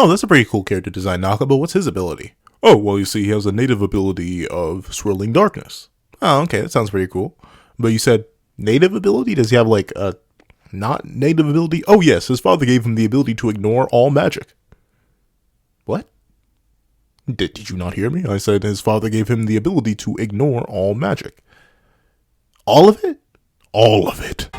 Oh, that's a pretty cool character design, Naka, but what's his ability? Oh, well, you see, he has a native ability of swirling darkness. Oh, okay, that sounds pretty cool. But you said native ability? Does he have, like, a not native ability? Oh, yes, his father gave him the ability to ignore all magic. What? Did you not hear me? I said his father gave him the ability to ignore all magic. All of it? All of it.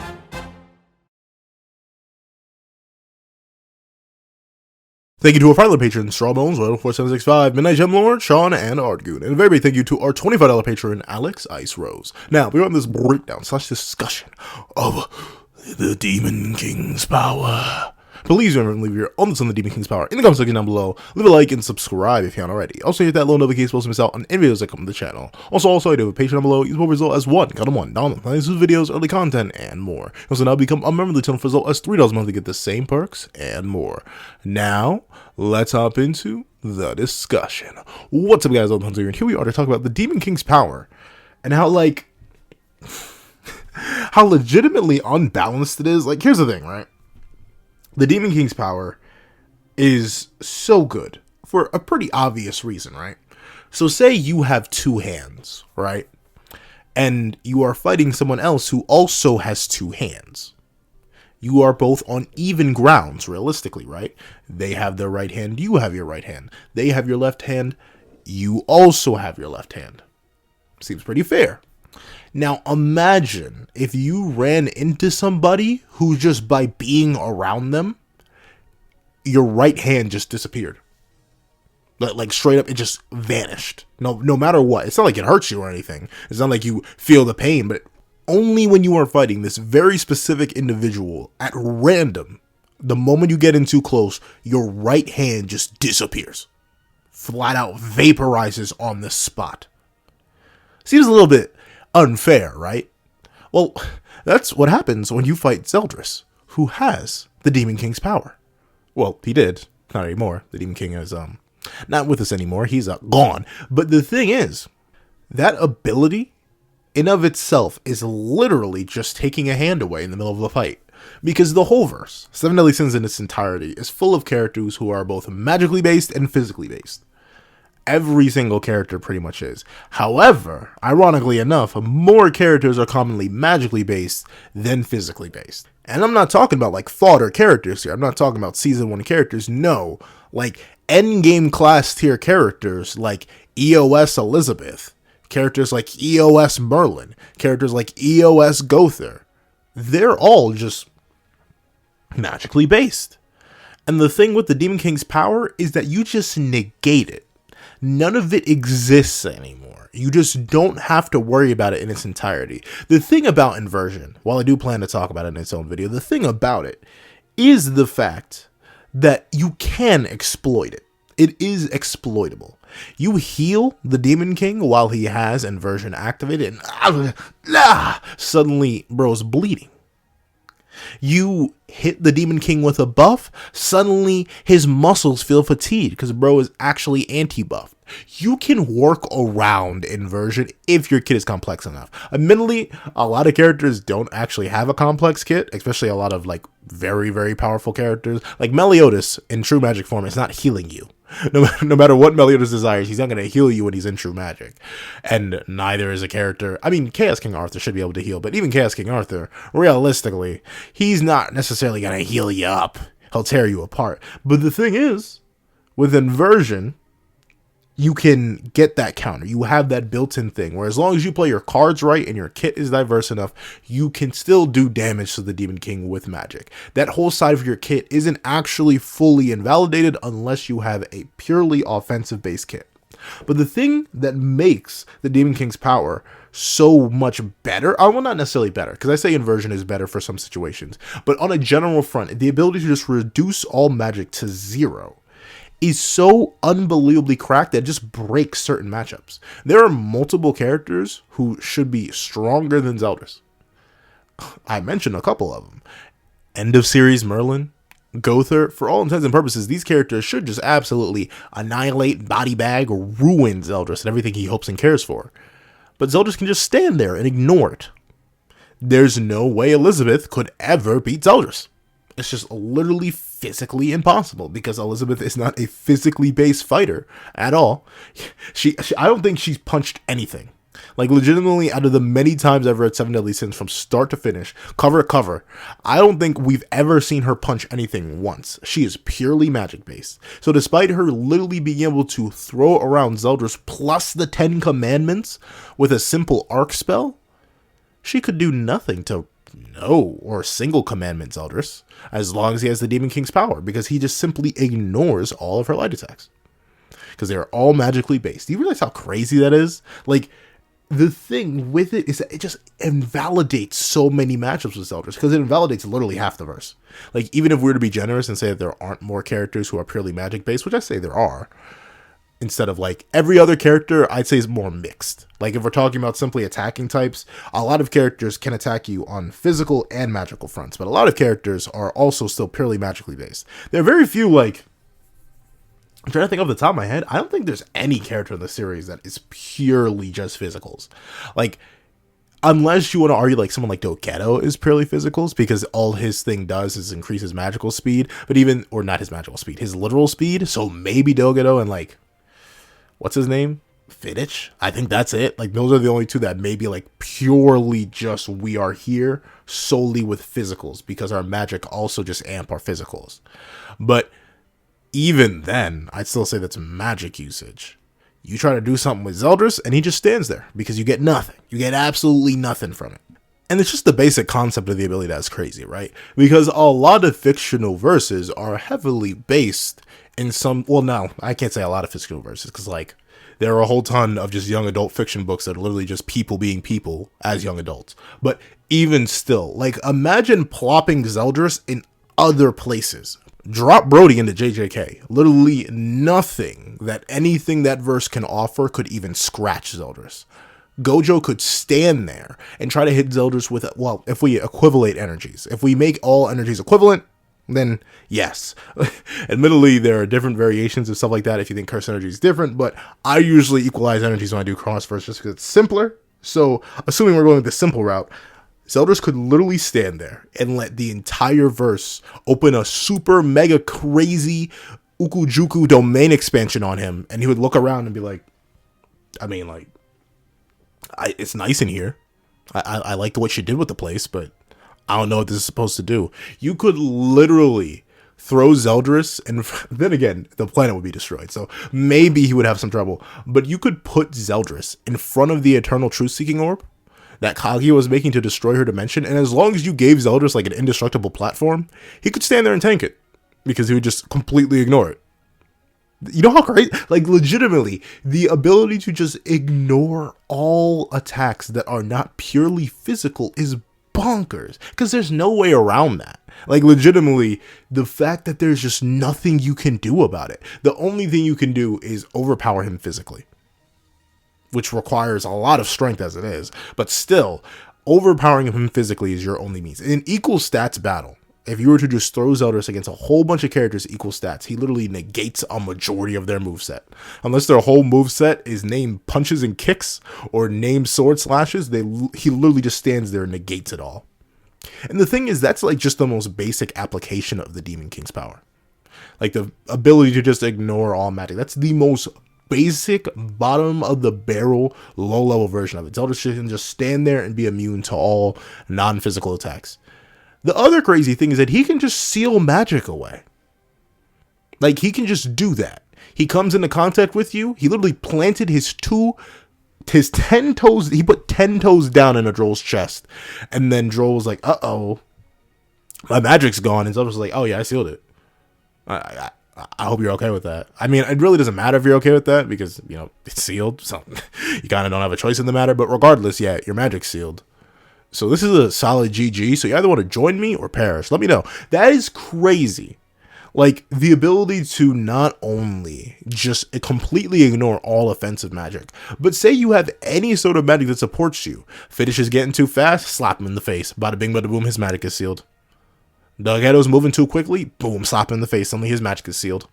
Thank you to our final patrons, Strawbones, 4765, Midnight Gemlord, Sean, and Artgoon. And a very big thank you to our $25 patron, Alex Ice Rose. Now, we're on this breakdown / discussion of the Demon King's power. Please remember to leave your comments on the Demon King's power in the comment section down below. Leave a like and subscribe if you haven't already. Also, hit that little notification bell to miss out on any videos that come to the channel. Also, I do have a Patreon down below. Use more result as $1, got them $1, download videos, early content, and more. Also, now become a member of the channel for result as $3 a month to get the same perks and more. Now, let's hop into the discussion. What's up, guys? I'm Hunter, and here we are to talk about the Demon King's power and how, like, how legitimately unbalanced it is. Like, here's the thing, right? The Demon King's power is so good for a pretty obvious reason, right? So say you have two hands, right? And you are fighting someone else who also has two hands. You are both on even grounds, realistically, right? They have their right hand, you have your right hand. They have your left hand, you also have your left hand. Seems pretty fair. Now, imagine if you ran into somebody who just by being around them, your right hand just disappeared. Like straight up, it just vanished. No matter what. It's not like it hurts you or anything. It's not like you feel the pain, but only when you are fighting this very specific individual at random, the moment you get in too close, your right hand just disappears. Flat out vaporizes on the spot. Seems a little bit unfair, right? Well, that's what happens when you fight Zeldris, who has the Demon King's power. Well, he did. Not anymore. The Demon King is not with us anymore. He's gone. But the thing is, that ability in of itself is literally just taking a hand away in the middle of the fight. Because the whole verse, Seven Deadly Sins in its entirety, is full of characters who are both magically based and physically based. Every single character pretty much is. However, ironically enough, more characters are commonly magically based than physically based. And I'm not talking about like fodder characters here. I'm not talking about season 1 characters. No, like endgame class tier characters like EOS Elizabeth, characters like EOS Merlin, characters like EOS Gother. They're all just magically based. And the thing with the Demon King's power is that you just negate it. None of it exists anymore. You just don't have to worry about it in its entirety. The thing about Inversion, while I do plan to talk about it in its own video, the thing about it is the fact that you can exploit it. It is exploitable. You heal the Demon King while he has Inversion activated, and suddenly bro's bleeding. You hit the Demon King with a buff, suddenly his muscles feel fatigued because bro is actually anti-buffed. You can work around Inversion if your kit is complex enough. Admittedly, a lot of characters don't actually have a complex kit, especially a lot of like very, very powerful characters. Like Meliodas in true magic form is not healing you. No matter what Meliodas desires, he's not going to heal you when he's in true magic. And neither is a character. I mean, Chaos King Arthur should be able to heal, but even Chaos King Arthur, realistically, he's not necessarily going to heal you up. He'll tear you apart. But the thing is, with Inversion, you can get that counter. You have that built-in thing where as long as you play your cards right and your kit is diverse enough, you can still do damage to the Demon King with magic. That whole side of your kit isn't actually fully invalidated unless you have a purely offensive base kit. But the thing that makes the Demon King's power so much better, well, not necessarily better, because I say Inversion is better for some situations, but on a general front, the ability to just reduce all magic to 0 is so unbelievably cracked that it just breaks certain matchups. There are multiple characters who should be stronger than Zeldris. I mentioned a couple of them. End of series Merlin, Gother, for all intents and purposes, these characters should just absolutely annihilate, body bag, or ruin Zeldris and everything he hopes and cares for. But Zeldris can just stand there and ignore it. There's no way Elizabeth could ever beat Zeldris. It's just literally physically impossible because Elizabeth is not a physically based fighter at all. I don't think she's punched anything. Like, legitimately, out of the many times I've read Seven Deadly Sins from start to finish, cover to cover, I don't think we've ever seen her punch anything once. She is purely magic based. So despite her literally being able to throw around Zeldris plus the 10 commandments with a simple arc spell, she could do nothing to or single commandment Zeldris, as long as he has the Demon King's power, because he just simply ignores all of her light attacks. Because they're all magically based. Do you realize how crazy that is? Like, the thing with it is that it just invalidates so many matchups with Zeldris, because it invalidates literally half the verse. Like, even if we were to be generous and say that there aren't more characters who are purely magic based, which I say there are, instead of like every other character, I'd say is more mixed. Like, if we're talking about simply attacking types, a lot of characters can attack you on physical and magical fronts, but a lot of characters are also still purely magically based. There are very few, like, I'm trying to think off the top of my head, I don't think there's any character in the series that is purely just physicals. Like, unless you want to argue like someone like Dogeto is purely physicals, because all his thing does is increase his magical speed, but even, or not his magical speed, his literal speed. So maybe Dogeto and like, what's his name? Fittich? I think that's it. Like, those are the only two that maybe like purely just we are here solely with physicals, because our magic also just amp our physicals. But even then, I'd still say that's magic usage. You try to do something with Zeldris, and he just stands there, because you get nothing. You get absolutely nothing from it. And it's just the basic concept of the ability that's crazy, right? Because a lot of fictional verses are heavily based in some... Well, no, I can't say a lot of fictional verses, because, like, there are a whole ton of just young adult fiction books that are literally just people being people as young adults. But even still, like, imagine plopping Zeldris in other places. Drop Brody into JJK. Literally nothing that anything that verse can offer could even scratch Zeldris. Gojo could stand there and try to hit Zeldris with, well, if we equivalate energies. If we make all energies equivalent, then yes. Admittedly, there are different variations of stuff like that if you think curse energy is different, but I usually equalize energies when I do cross verse just because it's simpler. So, assuming we're going the simple route, Zeldris could literally stand there and let the entire verse open a super mega crazy Ukujuku domain expansion on him, and he would look around and be like, I mean, like, it's nice in here. I like what you did with the place, but I don't know what this is supposed to do. You could literally throw Zeldris, and then again, the planet would be destroyed, so maybe he would have some trouble, but you could put Zeldris in front of the Eternal Truth-Seeking Orb that Kaguya was making to destroy her dimension, and as long as you gave Zeldris like an indestructible platform, he could stand there and tank it, because he would just completely ignore it. You know how crazy, like, legitimately, the ability to just ignore all attacks that are not purely physical is bonkers, because there's no way around that. Like, legitimately, the fact that there's just nothing you can do about it. The only thing you can do is overpower him physically, which requires a lot of strength as it is, but still, overpowering him physically is your only means. In an equal stats battle, if you were to just throw Zeldris against a whole bunch of characters equal stats, he literally negates a majority of their moveset. Unless their whole moveset is named punches and kicks or named sword slashes, he literally just stands there and negates it all. And the thing is, that's like just the most basic application of the Demon King's power. Like, the ability to just ignore all magic. That's the most basic, bottom of the barrel, low level version of it. Zeldris can just stand there and be immune to all non-physical attacks. The other crazy thing is that he can just seal magic away. Like, he can just do that. He comes into contact with you. He literally planted his 10 toes. He put 10 toes down in a Droll's chest. And then Droll was like, uh-oh, my magic's gone. And Zeldris was like, oh yeah, I sealed it. I hope you're okay with that. I mean, it really doesn't matter if you're okay with that, because, you know, it's sealed. So you kind of don't have a choice in the matter. But regardless, yeah, your magic's sealed. So this is a solid GG. So you either want to join me or perish. Let me know. That is crazy. Like, the ability to not only just completely ignore all offensive magic, but say you have any sort of magic that supports you. Finish is getting too fast, slap him in the face. Bada bing, bada boom, his magic is sealed. Dogeto's moving too quickly, boom, slap him in the face. Suddenly his magic is sealed.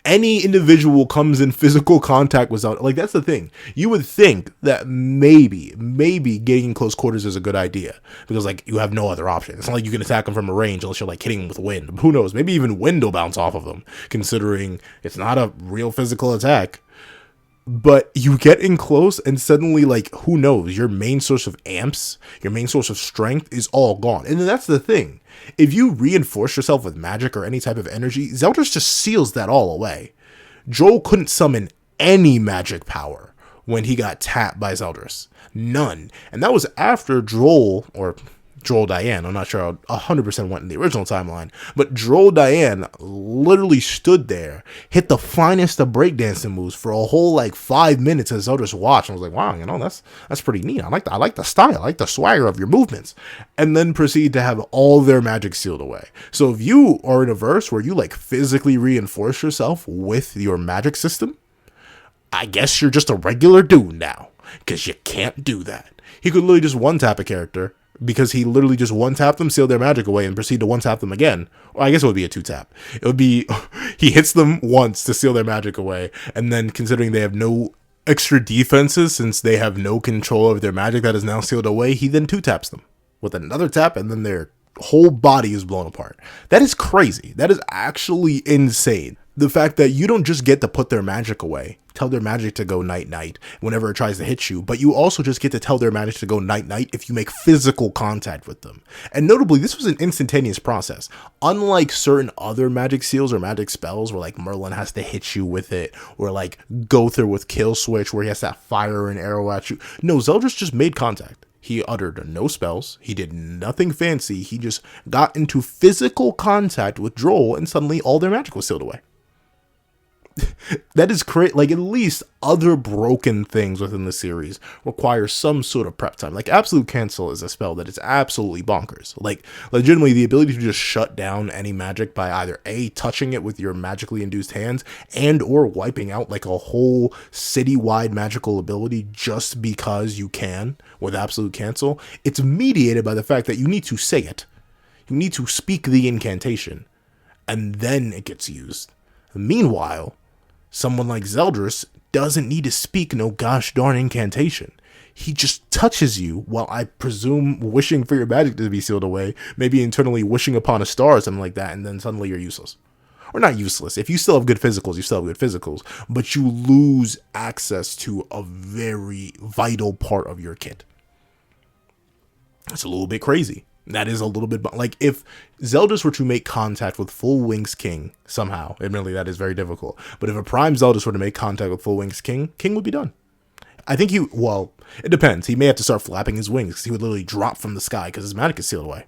Any individual comes in physical contact with Zeldris. Like, that's the thing. You would think that maybe getting in close quarters is a good idea, because, like, you have no other option. It's not like you can attack them from a range unless you're, like, hitting them with wind. Who knows? Maybe even wind will bounce off of them, considering it's not a real physical attack. But you get in close and suddenly, like, who knows? Your main source of amps, your main source of strength is all gone. And then that's the thing. If you reinforce yourself with magic or any type of energy, Zeldris just seals that all away. Joel couldn't summon any magic power when he got tapped by Zeldris. None. And that was after Joel Diane, I'm not sure 100% went in the original timeline, but Joel Diane literally stood there, hit the finest of breakdancing moves for a whole, like, 5 minutes as Zeldris watched, and was like, wow, you know, that's pretty neat. I like the style, I like the swagger of your movements, and then proceed to have all their magic sealed away. So if you are in a verse where you, like, physically reinforce yourself with your magic system, I guess you're just a regular dude now, because you can't do that. He could literally just one-tap a character, because he literally just one-tapped them, sealed their magic away, and proceed to one-tap them again. Or I guess it would be a two-tap. It would be, he hits them once to seal their magic away, and then considering they have no extra defenses, since they have no control over their magic that is now sealed away, he then two-taps them with another tap, and then their whole body is blown apart. That is crazy. That is actually insane. The fact that you don't just get to put their magic away, tell their magic to go night-night whenever it tries to hit you, but you also just get to tell their magic to go night-night if you make physical contact with them. And notably, this was an instantaneous process. Unlike certain other magic seals or magic spells where, like, Merlin has to hit you with it, or, like, Gother with Kill Switch where he has to fire an arrow at you. No, Zeldris just made contact. He uttered no spells. He did nothing fancy. He just got into physical contact with Joel, and suddenly all their magic was sealed away. That is crazy. Like, at least other broken things within the series require some sort of prep time. Like, Absolute Cancel is a spell that is absolutely bonkers. Like, legitimately, the ability to just shut down any magic by either A, touching it with your magically induced hands, and or wiping out, like, a whole city-wide magical ability just because you can with Absolute Cancel. It's mediated by the fact that you need to say it. You need to speak the incantation, and then it gets used. Meanwhile, someone like Zeldris doesn't need to speak no gosh darn incantation. He just touches you while, I presume, wishing for your magic to be sealed away, maybe internally wishing upon a star or something like that, and then suddenly you're useless. Or not useless. If you still have good physicals, you still have good physicals, but you lose access to a very vital part of your kit. That's a little bit crazy. That is a little bit, like, if Zeldris were to make contact with Full Wings King somehow, admittedly that is very difficult, but if a Prime Zeldris were to make contact with Full Wings King, King would be done. I think it depends. He may have to start flapping his wings, because he would literally drop from the sky because his magic is sealed away.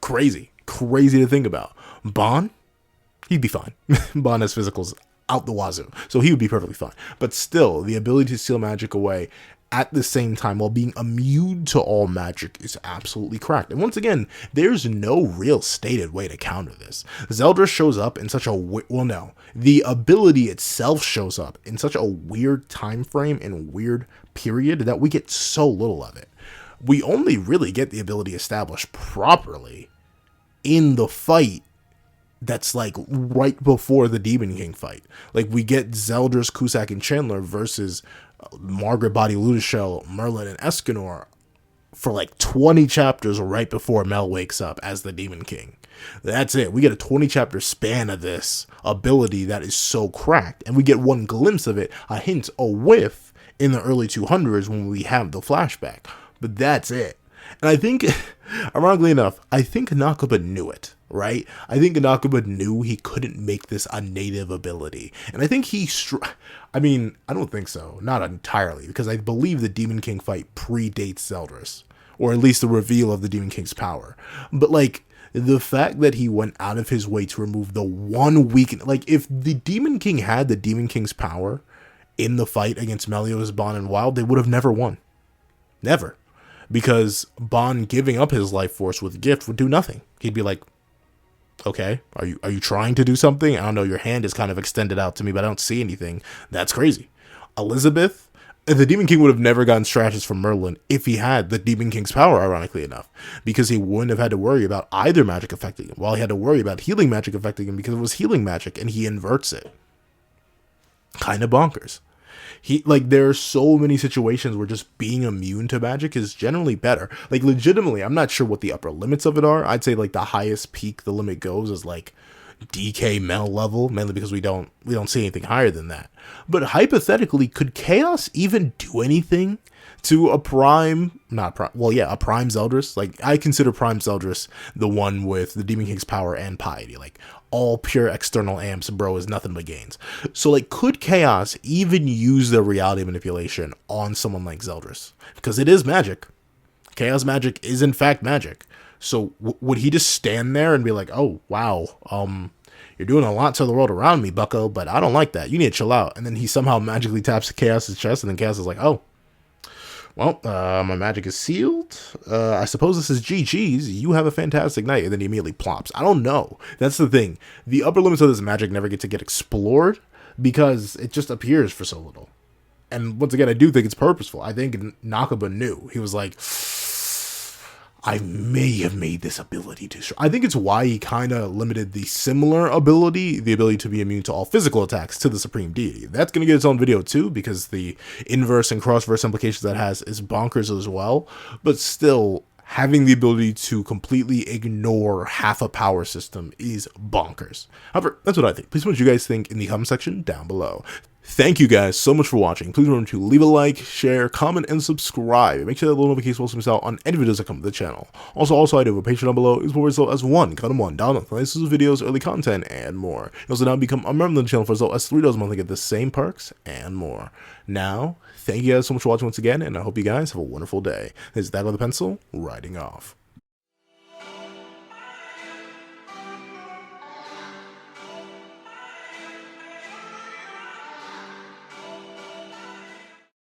Crazy to think about. Bon, he'd be fine. Bon has physicals out the wazoo, so he would be perfectly fine. But still, the ability to seal magic away at the same time while being immune to all magic is absolutely cracked. And once again, there's no real stated way to counter this. Zeldris shows up in such a the ability itself shows up in such a weird time frame and weird period that we get so little of it. We only really get the ability established properly in the fight that's, like, right before the Demon King fight. Like, we get Zeldris, Cusack, and Chandler versus Margaret, Body, Ludishell, Merlin, and Escanor for, like, 20 chapters right before Mel wakes up as the Demon King. That's it. We get a 20 chapter span of this ability that is so cracked, and we get one glimpse of it, a hint, a whiff, in the early 200s when we have the flashback. But that's it. And I think, ironically enough, I think Nakaba knew it, right? I think Nakaba knew he couldn't make this a native ability. And I think I don't think so. Not entirely, because I believe the Demon King fight predates Zeldris, or at least the reveal of the Demon King's power. But, like, the fact that he went out of his way to remove the one weakness, like, if the Demon King had the Demon King's power in the fight against Meliodas, Bon, and Wild, they would have never won. Never. Because Bon giving up his life force with Gift would do nothing. He'd be like, okay, are you trying to do something? I don't know, your hand is kind of extended out to me, but I don't see anything. That's crazy. Elizabeth, The Demon King would have never gotten scratches from Merlin if he had the Demon King's power, ironically enough, because he wouldn't have had to worry about either magic affecting him, while he had to worry about healing magic affecting him because it was healing magic, and he inverts it. Kind of bonkers. There are so many situations where just being immune to magic is generally better. Like, legitimately, I'm not sure what the upper limits of it are. I'd say, like, the highest peak the limit goes is, like, DK mental level, mainly because we don't see anything higher than that. But hypothetically, could Chaos even do anything to a prime Zeldris? Like, I consider prime Zeldris the one with the Demon King's power and piety. Like, all pure external amps, bro, is nothing but gains. So, like, could Chaos even use the reality manipulation on someone like Zeldris? Because it is magic. Chaos magic is in fact magic. So would he just stand there and be like, oh, wow, you're doing a lot to the world around me, bucko, but I don't like that. You need to chill out. And then he somehow magically taps Chaos's chest, and then Chaos is like, oh, well, my magic is sealed. I suppose this is GG's. You have a fantastic night. And then he immediately plops. I don't know. That's the thing. The upper limits of this magic never get to get explored because it just appears for so little. And once again, I do think it's purposeful. I think Nakaba knew. He was like, I may have made this ability too strong. I think it's why he kind of limited the similar ability, the ability to be immune to all physical attacks, to the Supreme Deity. That's going to get its own video too, because the inverse and cross-verse implications that has is bonkers as well. But still, having the ability to completely ignore half a power system is bonkers. However, that's what I think. Please let me know what you guys think in the comment section down below. Thank you guys so much for watching. Please remember to leave a like, share, comment, and subscribe. And make sure that little notification will miss out on any videos that come to the channel. Also, I do have a Patreon down below. It's more as low as $1. Cut them one down on latest videos, early content, and more. You also now become a member of the channel for as low as $3 a month to get the same perks and more. Now, thank you guys so much for watching once again, and I hope you guys have a wonderful day. This is That with a Pencil, writing off.